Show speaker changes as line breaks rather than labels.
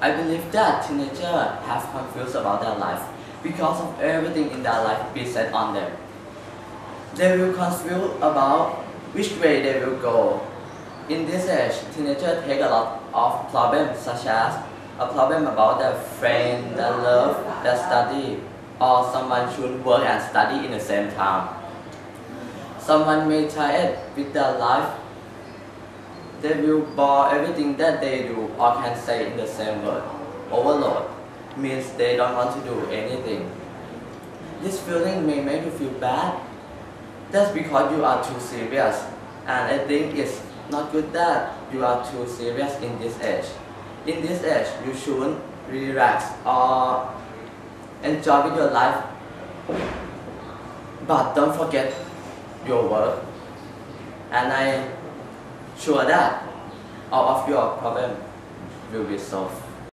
I believe that teenagers have confused about their life because of everything in their life being set on them. They will confuse about which way they will go. In this age, teenagers take a lot of problems such as a problem about their friend, their love, their study, or someone should work and study in the same time. Someone may try it with their life. They will bore everything that they do or can say in the same word. Overload means they don't want to do anything. This feeling may make you feel bad. That's because you are too serious, and I think it's not good that you are too serious in this age. In this age, you shouldn't relax or enjoy with your life, but don't forget your work. And I'm sure that all of your problems will be solved.